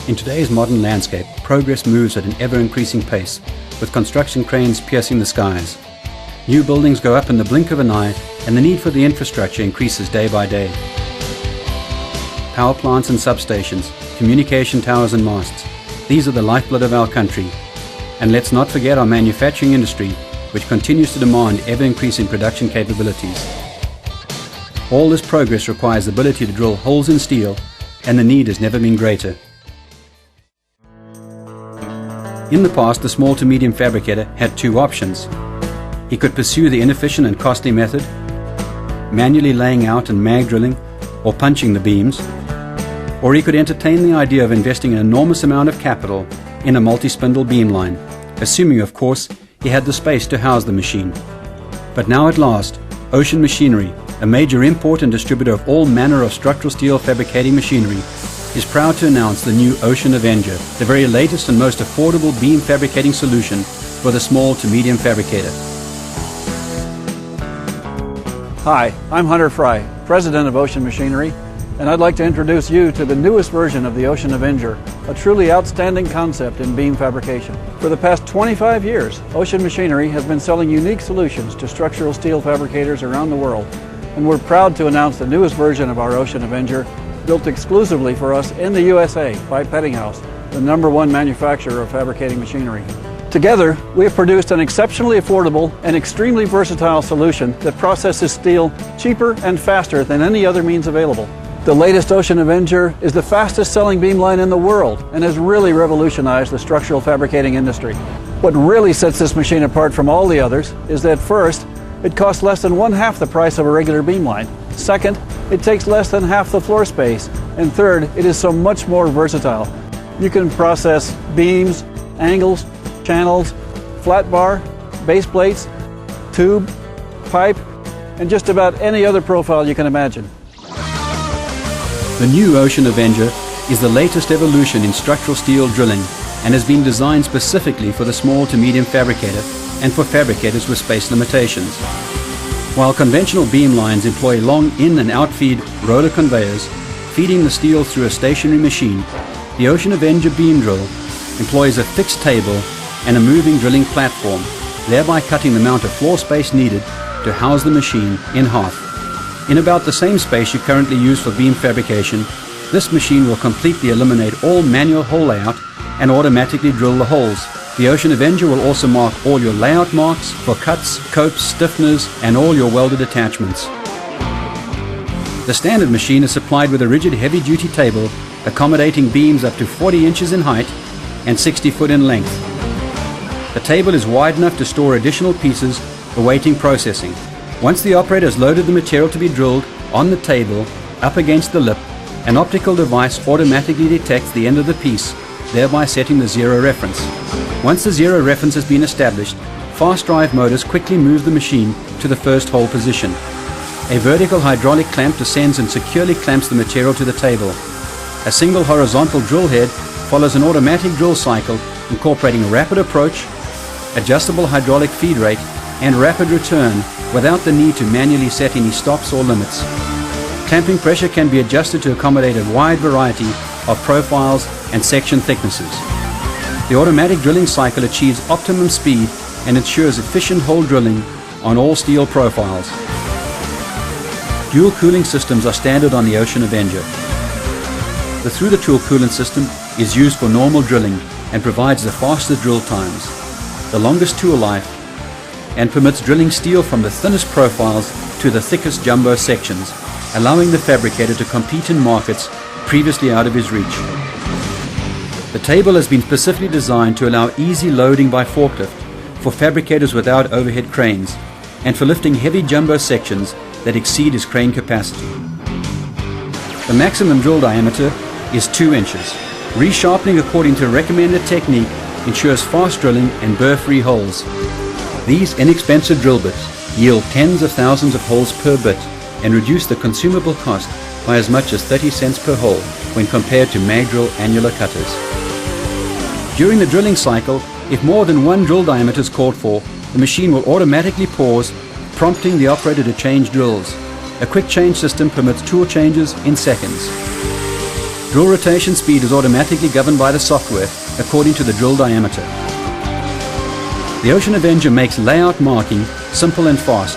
In today's modern landscape, progress moves at an ever-increasing pace, with construction cranes piercing the skies. New buildings go up in the blink of an eye, and the need for the infrastructure increases day by day. Power plants and substations, communication towers and masts, these are the lifeblood of our country. And let's not forget our manufacturing industry, which continues to demand ever-increasing production capabilities. All this progress requires the ability to drill holes in steel, and the need has never been greater. In the past, the small to medium fabricator had two options. He could pursue the inefficient and costly method, manually laying out and mag drilling or punching the beams, or he could entertain the idea of investing an enormous amount of capital in a multi-spindle beam line, assuming, of course, he had the space to house the machine. But now at last, Ocean Machinery, a major import and distributor of all manner of structural steel fabricating machinery, is proud to announce the new Ocean Avenger, the very latest and most affordable beam fabricating solution for the small to medium fabricator. Hi, I'm Hunter Fry, President of Ocean Machinery, and I'd like to introduce you to the newest version of the Ocean Avenger, a truly outstanding concept in beam fabrication. For the past 25 years, Ocean Machinery has been selling unique solutions to structural steel fabricators around the world, and we're proud to announce the newest version of our Ocean Avenger, built exclusively for us in the USA by Peddinghaus, the #1 manufacturer of fabricating machinery. Together, we have produced an exceptionally affordable and extremely versatile solution that processes steel cheaper and faster than any other means available. The latest Ocean Avenger is the fastest selling beam line in the world and has really revolutionized the structural fabricating industry. What really sets this machine apart from all the others is that first, it costs less than 1/2 the price of a regular beam line. Second, it takes less than half the floor space. And third, it is so much more versatile. You can process beams, angles, channels, flat bar, base plates, tube, pipe, and just about any other profile you can imagine. The new Ocean Avenger is the latest evolution in structural steel drilling and has been designed specifically for the small to medium fabricator and for fabricators with space limitations. While conventional beam lines employ long in and out feed roller conveyors feeding the steel through a stationary machine, the Ocean Avenger beam drill employs a fixed table and a moving drilling platform, thereby cutting the amount of floor space needed to house the machine in half. In about the same space you currently use for beam fabrication, this machine will completely eliminate all manual hole layout and automatically drill the holes. The Ocean Avenger will also mark all your layout marks for cuts, copes, stiffeners, and all your welded attachments. The standard machine is supplied with a rigid heavy-duty table accommodating beams up to 40 inches in height and 60 foot in length. The table is wide enough to store additional pieces awaiting processing. Once the operator has loaded the material to be drilled on the table up against the lip, an optical device automatically detects the end of the piece, thereby setting the zero reference. Once the zero reference has been established, fast drive motors quickly move the machine to the first hole position. A vertical hydraulic clamp descends and securely clamps the material to the table. A single horizontal drill head follows an automatic drill cycle incorporating rapid approach, adjustable hydraulic feed rate, and rapid return without the need to manually set any stops or limits. Clamping pressure can be adjusted to accommodate a wide variety of profiles and section thicknesses. The automatic drilling cycle achieves optimum speed and ensures efficient hole drilling on all steel profiles. Dual cooling systems are standard on the Ocean Avenger. The through-the-tool coolant system is used for normal drilling and provides the fastest drill times, the longest tool life, and permits drilling steel from the thinnest profiles to the thickest jumbo sections, allowing the fabricator to compete in markets previously out of his reach. The table has been specifically designed to allow easy loading by forklift for fabricators without overhead cranes and for lifting heavy jumbo sections that exceed his crane capacity. The maximum drill diameter is 2 inches. Resharpening according to a recommended technique ensures fast drilling and burr-free holes. These inexpensive drill bits yield tens of thousands of holes per bit and reduce the consumable cost by as much as 30 cents per hole when compared to mag drill annular cutters. During the drilling cycle, if more than one drill diameter is called for, the machine will automatically pause, prompting the operator to change drills. A quick change system permits tool changes in seconds. Drill rotation speed is automatically governed by the software according to the drill diameter. The Ocean Avenger makes layout marking simple and fast.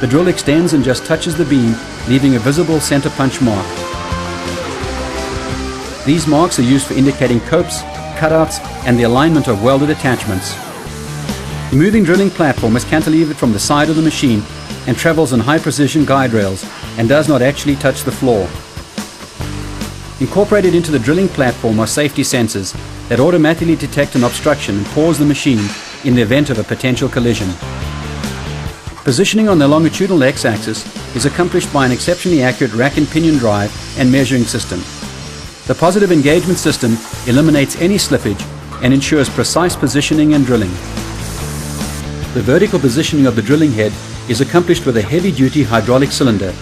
The drill extends and just touches the beam, leaving a visible center punch mark. These marks are used for indicating copes, cutouts, and the alignment of welded attachments. The moving drilling platform is cantilevered from the side of the machine and travels on high-precision guide rails and does not actually touch the floor. Incorporated into the drilling platform are safety sensors that automatically detect an obstruction and pause the machine in the event of a potential collision. Positioning on the longitudinal x-axis is accomplished by an exceptionally accurate rack and pinion drive and measuring system. The positive engagement system eliminates any slippage and ensures precise positioning and drilling. The vertical positioning of the drilling head is accomplished with a heavy-duty hydraulic cylinder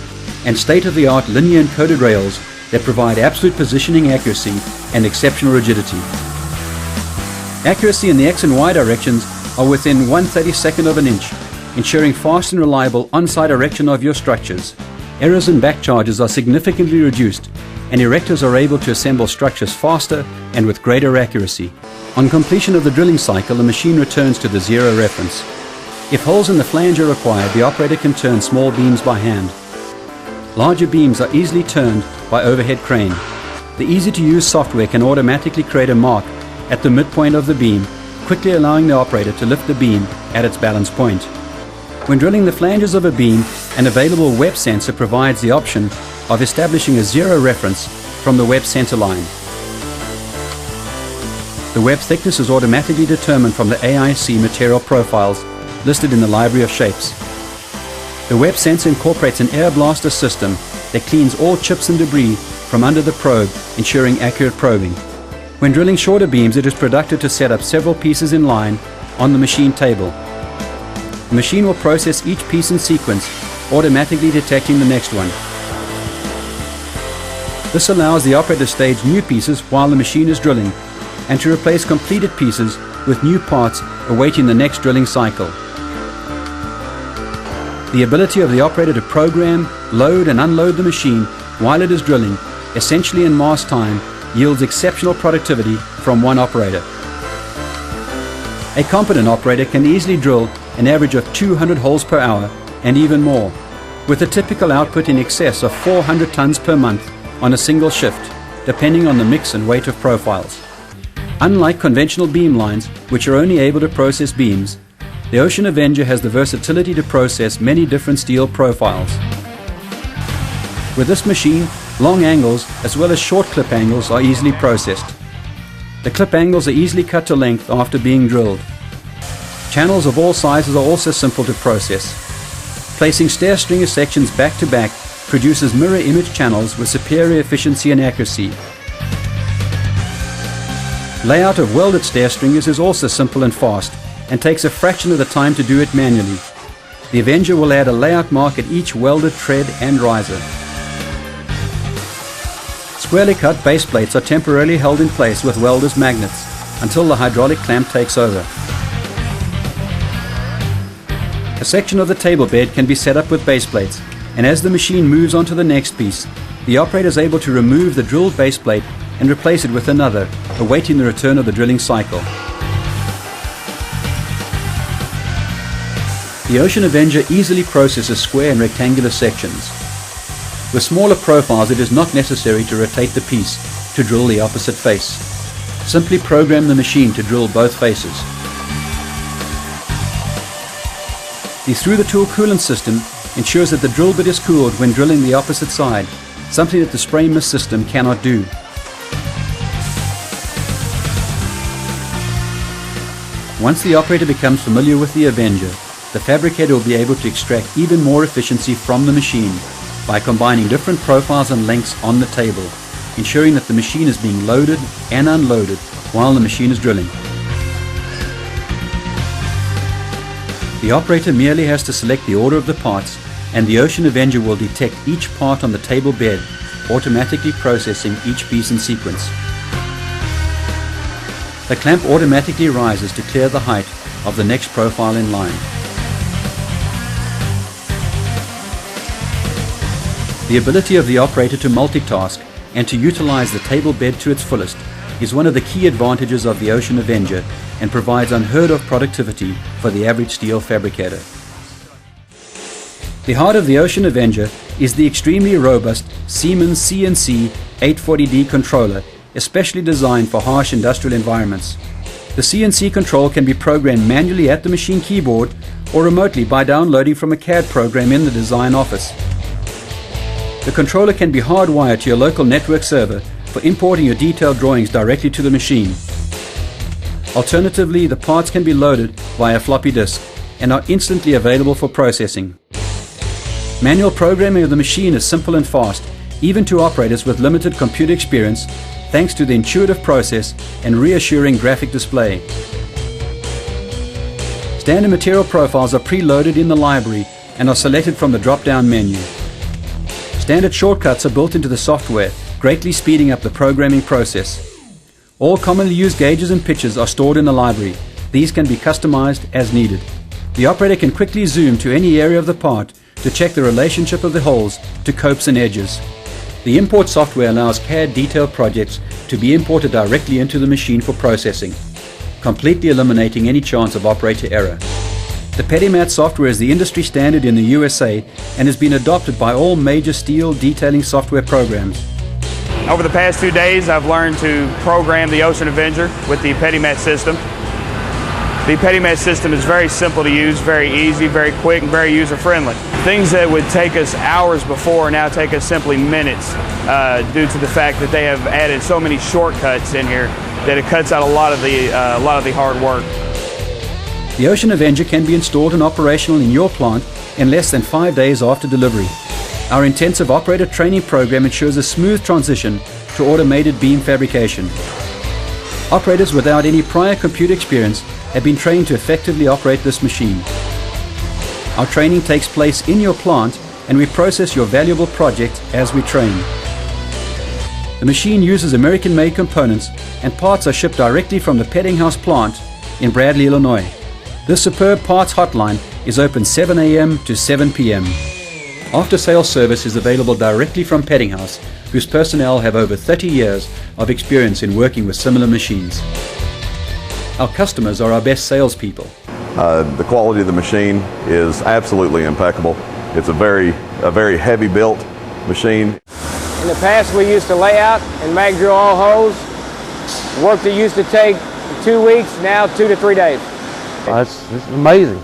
and state-of-the-art linear encoded rails that provide absolute positioning accuracy and exceptional rigidity. Accuracy in the X and Y directions are within 1/32 of an inch, ensuring fast and reliable on-site erection of your structures. Errors and back charges are significantly reduced, and erectors are able to assemble structures faster and with greater accuracy. On completion of the drilling cycle, the machine returns to the zero reference. If holes in the flange are required, the operator can turn small beams by hand. Larger beams are easily turned by overhead crane. The easy-to-use software can automatically create a mark at the midpoint of the beam, quickly allowing the operator to lift the beam at its balance point. When drilling the flanges of a beam, an available web sensor provides the option of establishing a zero reference from the web center line. The web thickness is automatically determined from the AIC material profiles listed in the library of shapes. The web sensor incorporates an air blaster system that cleans all chips and debris from under the probe, ensuring accurate probing. When drilling shorter beams, it is productive to set up several pieces in line on the machine table. The machine will process each piece in sequence, automatically detecting the next one. This allows the operator to stage new pieces while the machine is drilling, and to replace completed pieces with new parts awaiting the next drilling cycle. The ability of the operator to program, load and unload the machine while it is drilling, essentially in mass time, yields exceptional productivity from one operator. A competent operator can easily drill an average of 200 holes per hour and even more, with a typical output in excess of 400 tons per month on a single shift, depending on the mix and weight of profiles. Unlike conventional beam lines, which are only able to process beams, the Ocean Avenger has the versatility to process many different steel profiles. With this machine, long angles as well as short clip angles are easily processed. The clip angles are easily cut to length after being drilled. Channels of all sizes are also simple to process. Placing stair stringer sections back to back produces mirror image channels with superior efficiency and accuracy. Layout of welded stair stringers is also simple and fast, and takes a fraction of the time to do it manually. The Avenger will add a layout mark at each welded tread and riser. Squarely cut base plates are temporarily held in place with welder's magnets until the hydraulic clamp takes over. A section of the table bed can be set up with base plates, and as the machine moves on to the next piece, the operator is able to remove the drilled base plate and replace it with another, awaiting the return of the drilling cycle. The Ocean Avenger easily processes square and rectangular sections. With smaller profiles, it is not necessary to rotate the piece to drill the opposite face. Simply program the machine to drill both faces. The through-the-tool coolant system ensures that the drill bit is cooled when drilling the opposite side, something that the spray mist system cannot do. Once the operator becomes familiar with the Avenger, the fabricator will be able to extract even more efficiency from the machine by combining different profiles and lengths on the table, ensuring that the machine is being loaded and unloaded while the machine is drilling. The operator merely has to select the order of the parts, and the Ocean Avenger will detect each part on the table bed, automatically processing each piece in sequence. The clamp automatically rises to clear the height of the next profile in line. The ability of the operator to multitask and to utilize the table bed to its fullest is one of the key advantages of the Ocean Avenger and provides unheard of productivity for the average steel fabricator. The heart of the Ocean Avenger is the extremely robust Siemens CNC 840D controller, especially designed for harsh industrial environments. The CNC control can be programmed manually at the machine keyboard or remotely by downloading from a CAD program in the design office. The controller can be hardwired to your local network server for importing your detailed drawings directly to the machine. Alternatively, the parts can be loaded via floppy disk and are instantly available for processing. Manual programming of the machine is simple and fast, even to operators with limited computer experience, thanks to the intuitive process and reassuring graphic display. Standard material profiles are preloaded in the library and are selected from the drop-down menu. Standard shortcuts are built into the software, greatly speeding up the programming process. All commonly used gauges and pitches are stored in the library. These can be customized as needed. The operator can quickly zoom to any area of the part to check the relationship of the holes to copes and edges. The import software allows CAD detailed projects to be imported directly into the machine for processing, completely eliminating any chance of operator error. The PediMat software is the industry standard in the USA and has been adopted by all major steel detailing software programs. Over the past 2 days, I've learned to program the Ocean Avenger with the PediMat system. The PediMat system is very simple to use, very easy, very quick, and very user-friendly. Things that would take us hours before now take us simply minutes due to the fact that they have added so many shortcuts in here that it cuts out a lot of the hard work. The Ocean Avenger can be installed and operational in your plant in less than 5 days after delivery. Our intensive operator training program ensures a smooth transition to automated beam fabrication. Operators without any prior computer experience have been trained to effectively operate this machine. Our training takes place in your plant and we process your valuable project as we train. The machine uses American-made components and parts are shipped directly from the Peddinghaus plant in Bradley, Illinois. This superb parts hotline is open 7 a.m. to 7 p.m. After-sales service is available directly from Peddinghaus, whose personnel have over 30 years of experience in working with similar machines. Our customers are our best salespeople. The quality of the machine is absolutely impeccable. It's a very heavy built machine. In the past we used to lay out and mag drill all holes. Work that used to take 2 weeks, now 2 to 3 days. It's amazing.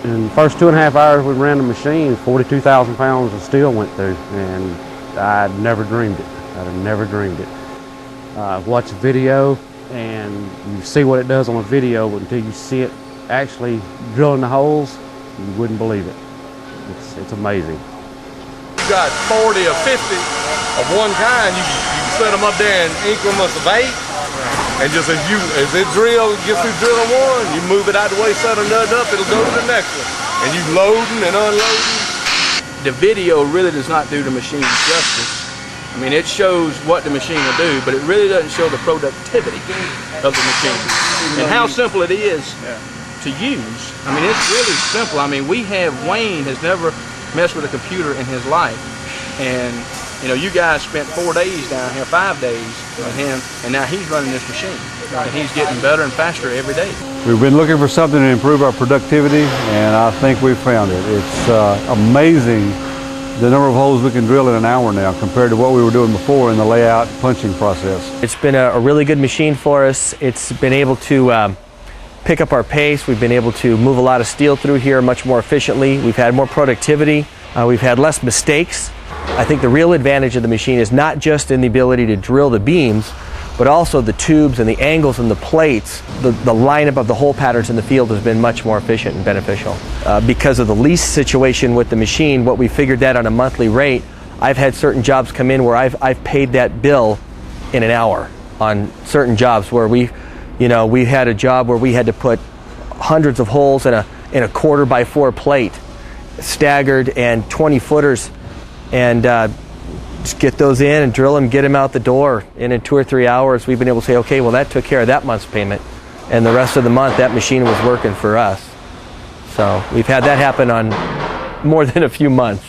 In the first 2.5 hours we ran the machine, 42,000 pounds of steel went through, and I'd never dreamed it. I'd have never dreamed it. Watch a video and you see what it does on a video, but until you see it actually drilling the holes, you wouldn't believe it. It's amazing. You got 40 or 50 of one kind, you set them up there in increments of 8, and just as it gets through drilling one, you move it out the way, set another up, it'll go to the next one. And you loading and unloading. The video really does not do the machine justice. I mean, it shows what the machine will do, but it really doesn't show the productivity of the machine and how simple it is to use. I mean, it's really simple. I mean, Wayne has never messed with a computer in his life, and you know, you guys spent 4 days down here, 5 days with him, and now he's running this machine, and he's getting better and faster every day. We've been looking for something to improve our productivity, and I think we found it. It's amazing the number of holes we can drill in an hour now compared to what we were doing before in the layout punching process. It's been a really good machine for us. It's been able to pick up our pace. We've been able to move a lot of steel through here much more efficiently. We've had more productivity. We've had less mistakes. I think the real advantage of the machine is not just in the ability to drill the beams, but also the tubes and the angles and the plates. The lineup of the hole patterns in the field has been much more efficient and beneficial. Because of the lease situation with the machine, what we figured that on a monthly rate, I've had certain jobs come in where I've paid that bill in an hour on certain jobs where we had a job where we had to put hundreds of holes in a 1/4x4 plate, staggered, and 20 footers, and just get those in and drill them, get them out the door. And in 2 or 3 hours, we've been able to say, okay, well, that took care of that month's payment. And the rest of the month, that machine was working for us. So we've had that happen on more than a few months.